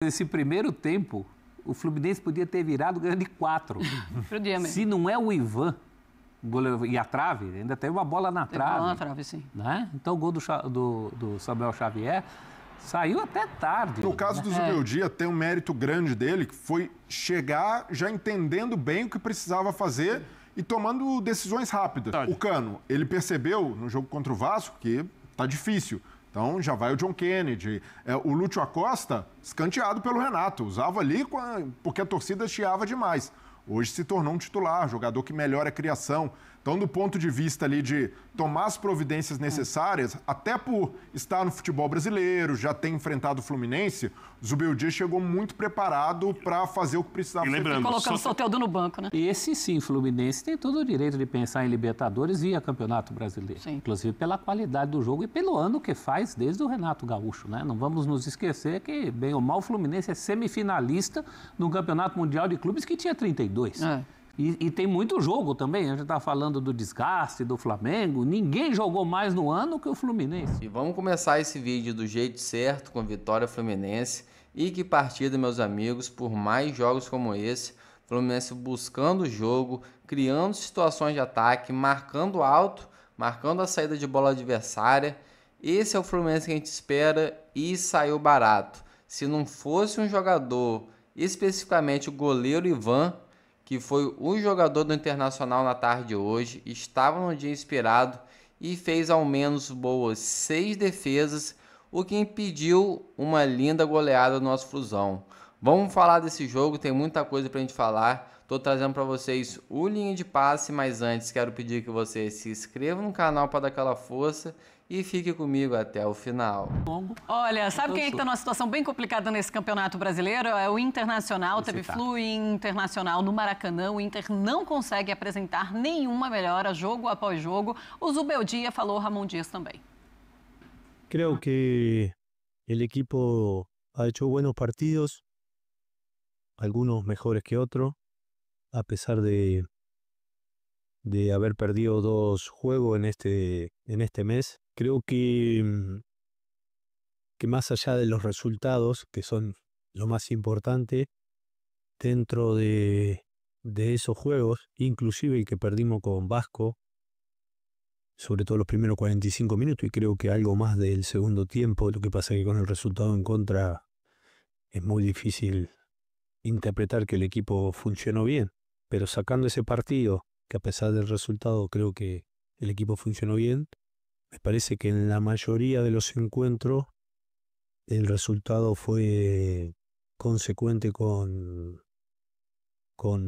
Nesse primeiro tempo, o Fluminense podia ter virado ganhando de 4. Se não é o Ivan, goleiro, e a trave, ainda teve uma bola na trave. Bola na trave, sim. Né? Então o gol do Samuel Xavier saiu até tarde. No caso do Zubeldia, tem um mérito grande dele, que foi chegar já entendendo bem o que precisava fazer e tomando decisões rápidas. O Cano, ele percebeu no jogo contra o Vasco que tá difícil. Então já vai o John Kennedy. O Lúcio Acosta, escanteado pelo Renato. Usava ali porque a torcida chiava demais. Hoje se tornou um titular, jogador que melhora a criação. Então, do ponto de vista ali de tomar as providências necessárias, até por estar no futebol brasileiro, já ter enfrentado o Fluminense, o Zubeldia chegou muito preparado para fazer o que precisava ser feito. Colocando o Soteldo no banco, né? Esse sim, Fluminense tem todo o direito de pensar em Libertadores via Campeonato Brasileiro. Sim. Inclusive pela qualidade do jogo e pelo ano que faz desde o Renato Gaúcho, né? Não vamos nos esquecer que, bem ou mal, o Fluminense é semifinalista no Campeonato Mundial de Clubes que tinha 32. E tem muito jogo também, a gente está falando do desgaste do Flamengo, ninguém jogou mais no ano que o Fluminense. E vamos começar esse vídeo do jeito certo, com vitória Fluminense. E que partida, meus amigos, por mais jogos como esse, Fluminense buscando o jogo, criando situações de ataque, marcando alto, marcando a saída de bola adversária. Esse é o Fluminense que a gente espera e saiu barato. Se não fosse um jogador, especificamente o goleiro Ivan, que foi o jogador do Internacional na tarde de hoje, estava no dia inspirado e fez ao menos boas 6 defesas, o que impediu uma linda goleada do nosso Flusão. Vamos falar desse jogo, tem muita coisa pra gente falar. Estou trazendo para vocês o Linha de Passe, mas antes quero pedir que você se inscreva no canal para dar aquela força e fique comigo até o final. Olha, sabe quem está numa situação bem complicada nesse Campeonato Brasileiro? É o Internacional. Teve Flu e Internacional no Maracanã. O Inter não consegue apresentar nenhuma melhora, jogo após jogo. O Zubeldia falou, Ramon Dias também. Creo que el equipo ha hecho buenos partidos, algunos mejores que otros, a pesar de haber perdido 2 juegos en este mes. Creo que más allá de los resultados, que son lo más importante, dentro de esos juegos, inclusive el que perdimos con Vasco, sobre todo los primeros 45 minutos, y creo que algo más del segundo tiempo, lo que pasa es que con el resultado en contra es muy difícil interpretar que el equipo funcionó bien, pero sacando ese partido, que a pesar del resultado creo que el equipo funcionó bien, me parece que en la mayoría de los encuentros el resultado fue consecuente con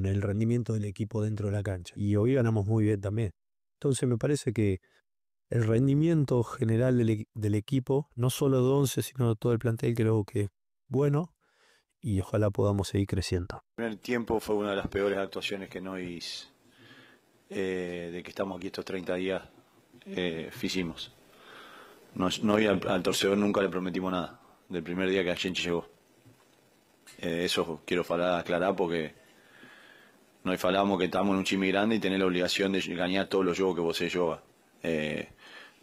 el rendimiento del equipo dentro de la cancha. Y hoy ganamos muy bien también. Entonces me parece que el rendimiento general del equipo, no solo de 11, sino de todo el plantel, creo que es bueno y ojalá podamos seguir creciendo. El primer tiempo fue una de las peores actuaciones que nos de que estamos aquí estos 30 días hicimos. No al torcedor nunca le prometimos nada, del primer día que a Chenchi llegó. Eso quiero aclarar porque nos falamos que estamos en un chimi grande y tener la obligación de ganar todos los juegos que vos yoga.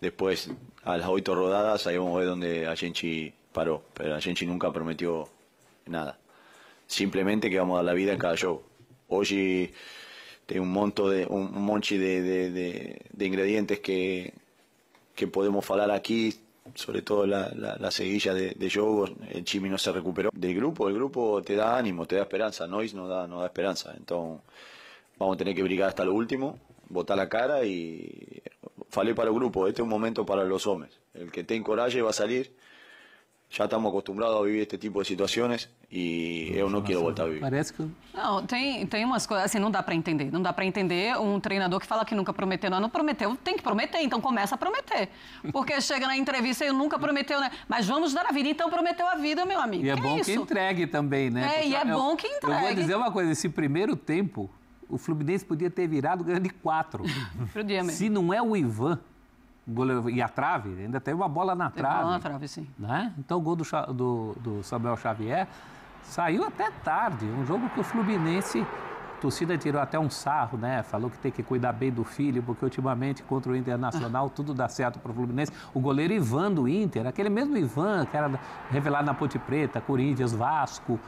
Después, a las 8 rodadas, ahí vamos a ver dónde a Chenchi paró, pero a Chenchi nunca prometió nada. Simplemente que vamos a dar la vida en cada show. Hoy hay un monchi de ingredientes que podemos hablar aquí, sobre todo la seguilla de jogos. El Chimi no se recuperó. El grupo te da ánimo, te da esperanza. Nois no da esperanza. Entonces vamos a tener que brigar hasta lo último, botar la cara y falé para el grupo. Este es un momento para los hombres. El que tenga coraje va a salir. Já estamos acostumbrados a viver este tipo de situações e eu não quero voltar a viver. Parece que... Não, tem umas coisas, assim, não dá para entender. Não dá para entender um treinador que fala que nunca prometeu. Não prometeu, tem que prometer, então começa a prometer. Porque chega na entrevista e nunca prometeu, né? Mas vamos dar a vida, então prometeu a vida, meu amigo. E é bom que entregue também, né? E é bom que entregue. Eu vou dizer uma coisa, esse primeiro tempo, o Fluminense podia ter virado ganhando de 4. Se não é o Ivan... Goleiro, e a trave, ainda teve uma bola na trave. Bola na trave, sim. Né? Então o gol do Samuel Xavier saiu até tarde. Um jogo que o Fluminense torcida tirou até um sarro, né? Falou que tem que cuidar bem do filho, porque ultimamente contra o Internacional tudo dá certo para o Fluminense. O goleiro Ivan do Inter, aquele mesmo Ivan que era revelado na Ponte Preta, Corinthians, Vasco,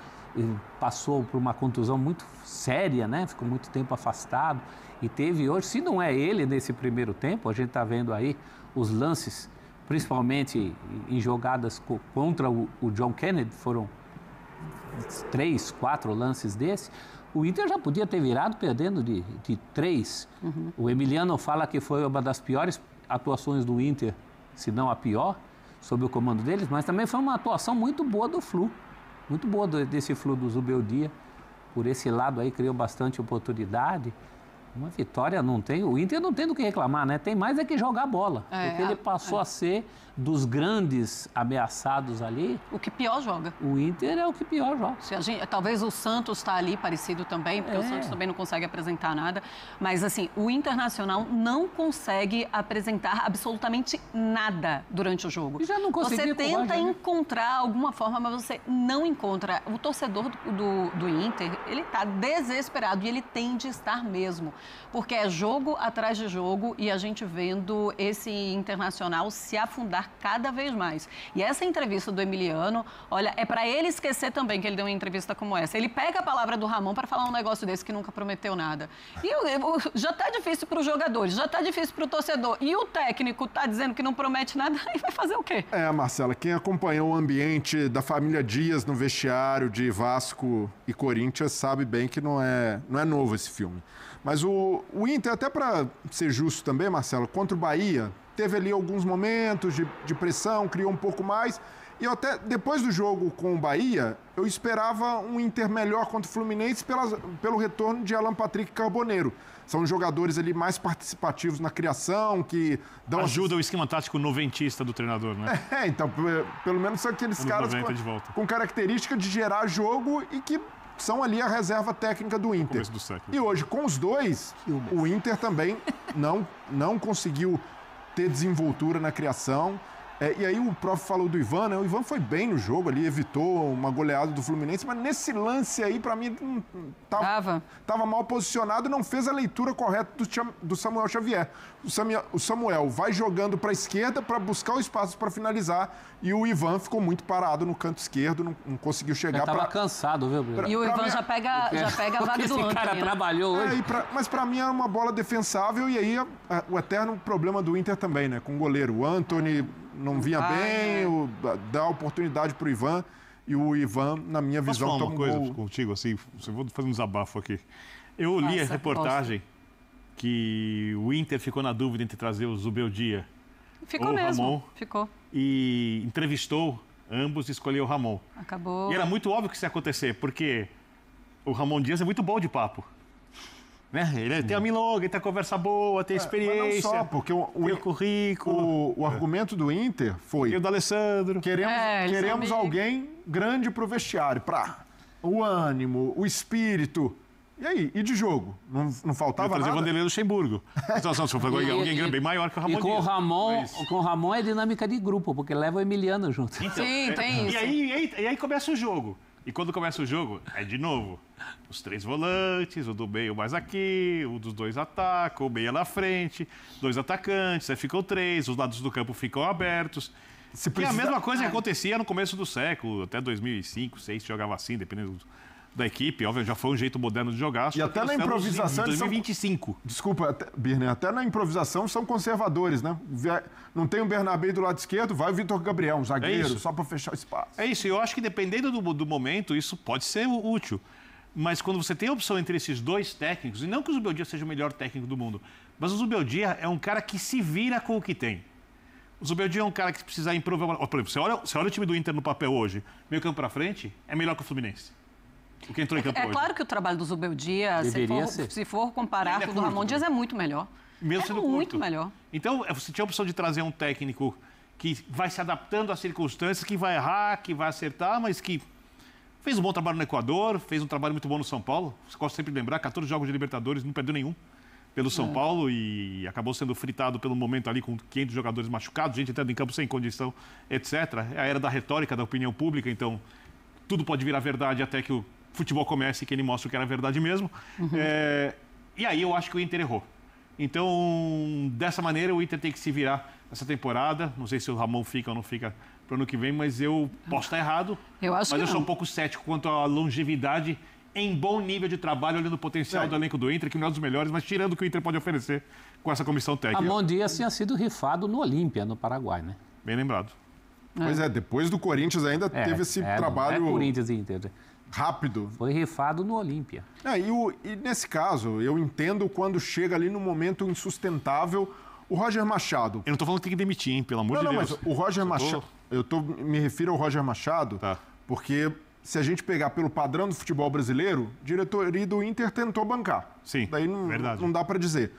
passou por uma contusão muito séria, né? Ficou muito tempo afastado e teve hoje, se não é ele nesse primeiro tempo, a gente está vendo aí os lances, principalmente em jogadas contra o John Kennedy, foram 3, 4 lances desse. O Inter já podia ter virado perdendo de 3. O Emiliano fala que foi uma das piores atuações do Inter, se não a pior, sob o comando deles, mas também foi uma atuação muito boa do Flu. Muito boa desse Flu do Zubeldia. Por esse lado aí, criou bastante oportunidade. Uma vitória não tem... O Inter não tem do que reclamar, né? Tem mais é que jogar bola. Porque ele passou a ser dos grandes ameaçados ali. O que pior joga. O Inter é o que pior joga. Talvez o Santos está ali parecido também, porque o Santos também não consegue apresentar nada. Mas, assim, o Internacional não consegue apresentar absolutamente nada durante o jogo. E já não conseguiu. Você tenta encontrar alguma forma, mas você não encontra. O torcedor do Inter, ele está desesperado e ele tem de estar mesmo. Porque é jogo atrás de jogo e a gente vendo esse Internacional se afundar cada vez mais. E essa entrevista do Emiliano, olha, é para ele esquecer também que ele deu uma entrevista como essa. Ele pega a palavra do Ramon para falar um negócio desse que nunca prometeu nada. E já está difícil para os jogadores, já está difícil para o torcedor. E o técnico está dizendo que não promete nada, aí vai fazer o quê? Marcela, quem acompanhou o ambiente da família Dias no vestiário de Vasco e Corinthians sabe bem que não é novo esse filme. Mas o Inter, até para ser justo também, Marcelo, contra o Bahia, teve ali alguns momentos de pressão, criou um pouco mais. E eu até, depois do jogo com o Bahia, eu esperava um Inter melhor contra o Fluminense pelo retorno de Alan Patrick e Carboneiro. São jogadores ali mais participativos na criação, que dão... Ajuda o esquema tático noventista do treinador, né? Então, pelo menos são aqueles caras com característica de gerar jogo e que são ali a reserva técnica do Inter. E hoje, com os dois, o Inter também não conseguiu ter desenvoltura na criação. E aí o prof falou do Ivan, né? O Ivan foi bem no jogo ali, evitou uma goleada do Fluminense, mas nesse lance aí, para mim, tava mal posicionado e não fez a leitura correta do Samuel Xavier. O Samuel vai jogando para a esquerda para buscar o espaço para finalizar e o Ivan ficou muito parado no canto esquerdo, não conseguiu chegar. Estava cansado, viu, Bruno? E o Ivan já pega a vaga do Antony. Esse cara trabalhou hoje. Mas para mim era uma bola defensável e aí o eterno problema do Inter também, né? Com o goleiro. O Antony não vinha bem, dá oportunidade para o Ivan e o Ivan, na minha visão, toma uma coisa contigo, assim, eu vou fazer um desabafo aqui. Eu li a reportagem que o Inter ficou na dúvida entre trazer o Zubeldia ou o Ramon. Ficou. E entrevistou ambos e escolheu o Ramon. Acabou. E era muito óbvio que isso ia acontecer, porque o Ramon Dias é muito bom de papo. Né? Ele tem a milonga, ele tem a conversa boa, tem a experiência, mas não só, porque tem o currículo. O argumento do Inter foi... E o do Alessandro. Queremos alguém grande pro vestiário, para o ânimo, o espírito. E aí? E de jogo? Não faltava nada? Trazer o Vanderlei Luxemburgo. Então, se for alguém bem maior que o Ramon Dias. Com o Ramon é dinâmica de grupo, porque leva o Emiliano junto. Então, sim, tem isso. E aí começa o jogo. E quando começa o jogo, é de novo. Os 3 volantes, o do meio mais aqui, o dos 2 atacam, o meio na frente, 2 atacantes, aí ficam 3, os lados do campo ficam abertos. E a mesma coisa que acontecia no começo do século, até 2005, 2006, jogava assim, dependendo da equipe. Óbvio, já foi um jeito moderno de jogar. E até na improvisação... Em 2025. Desculpa, Birner, até na improvisação são conservadores, né? Não tem o Bernabé do lado esquerdo, vai o Vitor Gabriel, um zagueiro, só para fechar o espaço. É isso, eu acho que dependendo do momento, isso pode ser útil. Mas quando você tem a opção entre esses 2 técnicos, e não que o Zubeldia seja o melhor técnico do mundo, mas o Zubeldia é um cara que se vira com o que tem. O Zubeldia é um cara que precisa improvisar. Por exemplo, você olha o time do Inter no papel hoje, meio campo para frente, é melhor que o Fluminense. O que entrou em campo hoje. É claro que o trabalho do Zubeldia, se for comparar com o do Ramon Dias, é muito melhor. Mesmo sendo muito melhor. Então, você tinha a opção de trazer um técnico que vai se adaptando às circunstâncias, que vai errar, que vai acertar, mas que fez um bom trabalho no Equador, fez um trabalho muito bom no São Paulo. Você gosta sempre de lembrar, 14 jogos de Libertadores, não perdeu nenhum pelo São Paulo e acabou sendo fritado pelo momento ali com 500 jogadores machucados, gente entrando em campo sem condição, etc. É a era da retórica, da opinião pública, então tudo pode virar verdade até que o futebol comece e que ele mostre o que era verdade mesmo. E aí eu acho que o Inter errou. Então, dessa maneira, o Inter tem que se virar essa temporada. Não sei se o Ramon fica ou não fica para o ano que vem, mas eu posso estar errado. Mas eu sou um pouco cético quanto à longevidade em bom nível de trabalho, olhando o potencial do elenco do Inter, que não é dos melhores, mas tirando o que o Inter pode oferecer com essa comissão técnica. Ramon Dias tinha sido rifado no Olímpia, no Paraguai, né? Bem lembrado. Pois é, depois do Corinthians ainda teve esse trabalho... Não é Corinthians e Inter. Rápido. Foi rifado no Olímpia. E nesse caso, eu entendo quando chega ali no momento insustentável o Roger Machado. Eu não tô falando que tem que demitir, hein? Pelo amor de Deus. Não, mas o Roger Machado... me refiro ao Roger Machado, porque se a gente pegar pelo padrão do futebol brasileiro, a diretoria do Inter tentou bancar. Sim, daí não dá para dizer.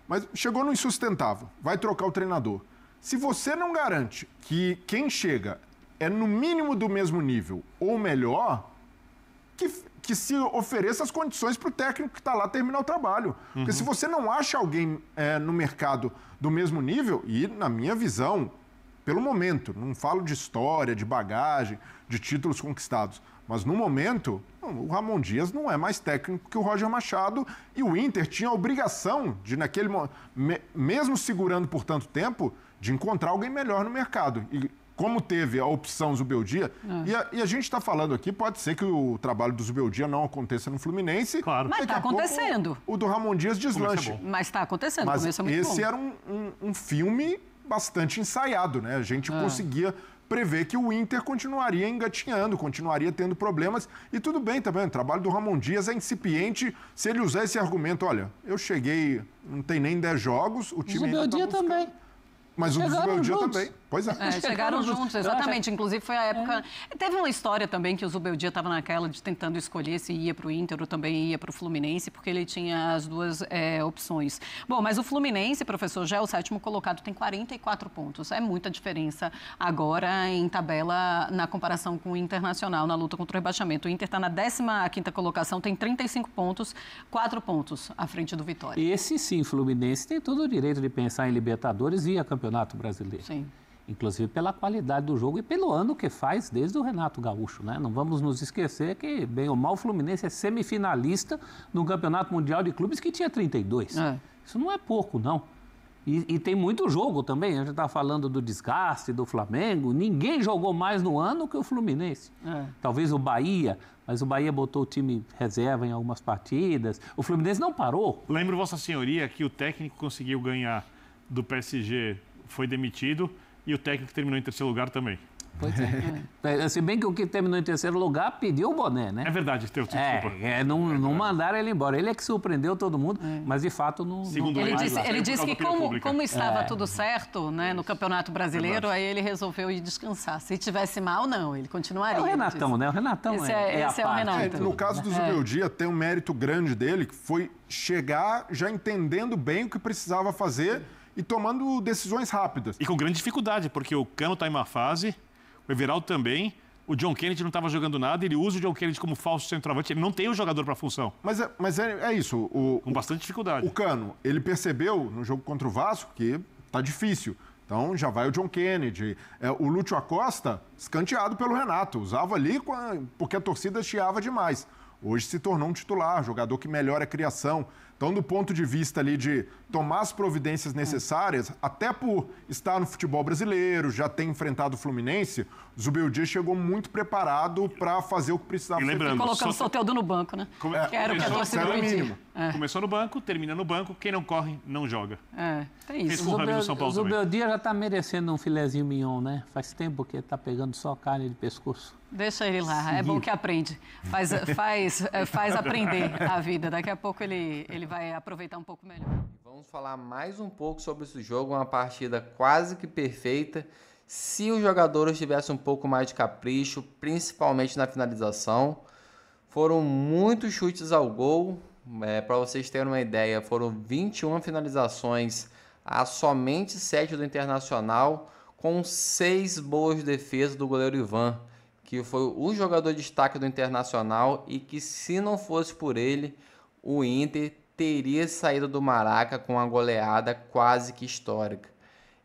Mas chegou no insustentável. Vai trocar o treinador. Se você não garante que quem chega é no mínimo do mesmo nível ou melhor, que se ofereça as condições para o técnico que está lá terminar o trabalho. Porque se você não acha alguém no mercado do mesmo nível, e na minha visão, pelo momento, não falo de história, de bagagem, de títulos conquistados, mas no momento, o Ramon Dias não é mais técnico que o Roger Machado, e o Inter tinha a obrigação de, naquele mesmo segurando por tanto tempo, de encontrar alguém melhor no mercado. E como teve a opção Zubeldia, e a gente está falando aqui, pode ser que o trabalho do Zubeldia não aconteça no Fluminense. Claro. Mas está acontecendo. O do Ramon Dias deslanche. Mas está acontecendo. Mas esse bom. era um filme bastante ensaiado, né? A gente conseguia prever que o Inter continuaria engatinhando, continuaria tendo problemas. E tudo bem também, o trabalho do Ramon Dias é incipiente. Se ele usar esse argumento, olha, eu cheguei, não tem nem 10 jogos, o time ainda Zubeldia também. Mas o Zubeldia também. Pois é. Chegaram juntos, exatamente. Inclusive foi a época... Teve uma história também que o Zubeldia estava naquela de tentando escolher se ia para o Inter ou também ia para o Fluminense, porque ele tinha as duas opções. Bom, mas o Fluminense, professor, já é o 7º colocado, tem 44 pontos. É muita diferença agora em tabela na comparação com o Internacional na luta contra o rebaixamento. O Inter está na 15ª colocação, tem 35 pontos, 4 pontos à frente do Vitória. Esse sim, Fluminense tem todo o direito de pensar em Libertadores via Campeonato Brasileiro. Sim. Inclusive pela qualidade do jogo e pelo ano que faz desde o Renato Gaúcho, né? Não vamos nos esquecer que, bem ou mal, o Fluminense é semifinalista no Campeonato Mundial de Clubes que tinha 32. Isso não é pouco, não. E tem muito jogo também. A gente está falando do desgaste do Flamengo. Ninguém jogou mais no ano que o Fluminense. Talvez o Bahia, mas o Bahia botou o time reserva em algumas partidas. O Fluminense não parou. Lembro, Vossa Senhoria, que o técnico conseguiu ganhar do PSG, foi demitido, e o técnico terminou em 3º lugar também. Pois é. Se bem que o que terminou em 3º lugar pediu o boné, né? É verdade, desculpa. Não mandaram ele embora. Ele é que surpreendeu todo mundo, mas de fato não... Ele disse que como estava tudo certo, né, no Campeonato Brasileiro, aí ele resolveu ir descansar. Se tivesse mal, não, ele continuaria. É o Renatão, né? O Renatão esse é o Renato. No caso do Zubeldia, tem um mérito grande dele, que foi chegar já entendendo bem o que precisava fazer e tomando decisões rápidas. E com grande dificuldade, porque o Cano está em uma fase, o Everaldo também, o John Kennedy não estava jogando nada, ele usa o John Kennedy como falso centroavante, ele não tem um jogador para a função. Mas é isso. Com bastante dificuldade. O Cano, ele percebeu no jogo contra o Vasco que tá difícil. Então já vai o John Kennedy. O Lúcio Acosta, escanteado pelo Renato, usava ali porque a torcida chiava demais. Hoje se tornou um titular, jogador que melhora a criação. Então, do ponto de vista ali de tomar as providências necessárias, até por estar no futebol brasileiro, já ter enfrentado o Fluminense, o Zubeldia chegou muito preparado para fazer o que precisava ser feito. Colocando o Soteldo no banco, né? Que era o que a torcida pedia. Começou no banco, termina no banco, quem não corre, não joga. Tem isso. Fez com o Rami do São Paulo também. O Zubeldia já está merecendo um filezinho mignon, né? Faz tempo que ele está pegando só carne de pescoço. Deixa ele lá, é bom que aprende. Faz aprender a vida. Daqui a pouco ele vai aproveitar um pouco melhor. Vamos falar mais um pouco sobre esse jogo, uma partida quase que perfeita. Se os jogadores tivessem um pouco mais de capricho, principalmente na finalização. Foram muitos chutes ao gol. Para vocês terem uma ideia, foram 21 finalizações a somente 7 do Internacional, com 6 boas defesas do goleiro Ivan, que foi o jogador de destaque do Internacional e que, se não fosse por ele, o Inter teria saído do Maraca com uma goleada quase que histórica.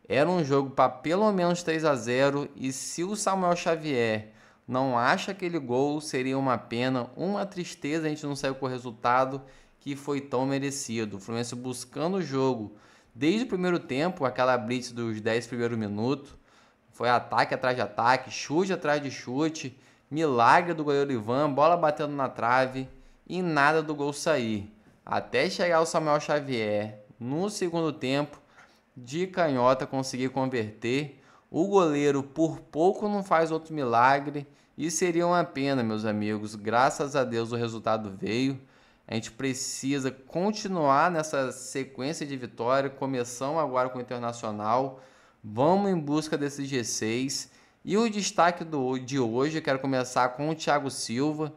Era um jogo para pelo menos 3-0 e se o Samuel Xavier não acho aquele gol seria uma pena, uma tristeza a gente não saiu com o resultado que foi tão merecido. O Fluminense buscando o jogo desde o primeiro tempo, aquela blitz dos 10 primeiros minutos, foi ataque atrás de ataque, chute atrás de chute, milagre do goleiro Ivan, bola batendo na trave e nada do gol sair. Até chegar o Samuel Xavier no segundo tempo, de canhota, conseguir converter. O goleiro por pouco não faz outro milagre e seria uma pena, meus amigos. Graças a Deus o resultado veio. A gente precisa continuar nessa sequência de vitória. Começamos agora com o Internacional. Vamos em busca desse G6. E o destaque de hoje, eu quero começar com o Thiago Silva,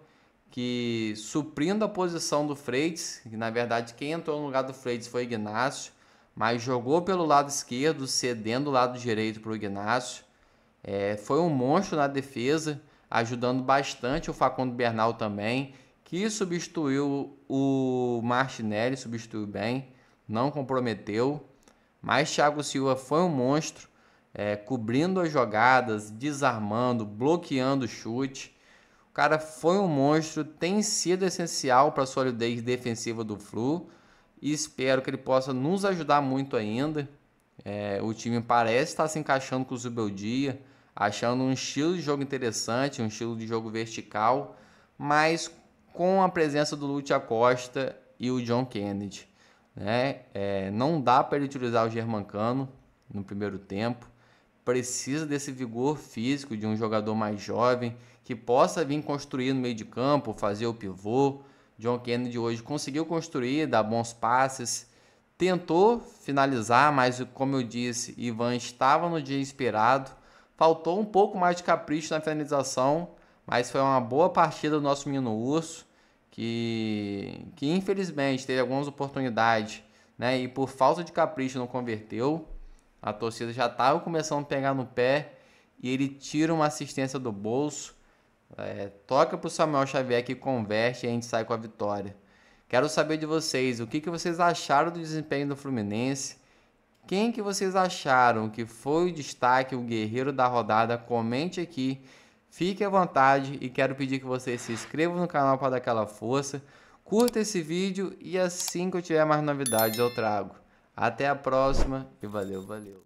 que suprindo a posição do Freitas, que na verdade quem entrou no lugar do Freitas foi o Ignacio, mas jogou pelo lado esquerdo, cedendo o lado direito para o Ignacio. Foi um monstro na defesa, ajudando bastante o Facundo Bernal também, que substituiu o Martinelli, substituiu bem, não comprometeu. Mas Thiago Silva foi um monstro, cobrindo as jogadas, desarmando, bloqueando o chute. O cara foi um monstro, tem sido essencial para a solidez defensiva do Flu e espero que ele possa nos ajudar muito ainda. O time parece estar se encaixando com o Zubeldia, achando um estilo de jogo interessante, um estilo de jogo vertical, mas com a presença do Lúcio Acosta e o John Kennedy. Não dá para ele utilizar o Germancano no primeiro tempo. Precisa desse vigor físico de um jogador mais jovem que possa vir construir no meio de campo, fazer o pivô. John Kennedy hoje conseguiu construir, dar bons passes, tentou finalizar, mas como eu disse, Ivan estava no dia inspirado. Faltou um pouco mais de capricho na finalização, mas foi uma boa partida do nosso menino Urso, que infelizmente teve algumas oportunidades, e por falta de capricho não converteu. A torcida já estava começando a pegar no pé e ele tira uma assistência do bolso, toca para o Samuel Xavier que converte e a gente sai com a vitória. Quero saber de vocês, o que vocês acharam do desempenho do Fluminense? Quem que vocês acharam que foi o destaque, o guerreiro da rodada? Comente aqui, fique à vontade e quero pedir que vocês se inscrevam no canal para dar aquela força, curta esse vídeo e assim que eu tiver mais novidades eu trago. Até a próxima e valeu.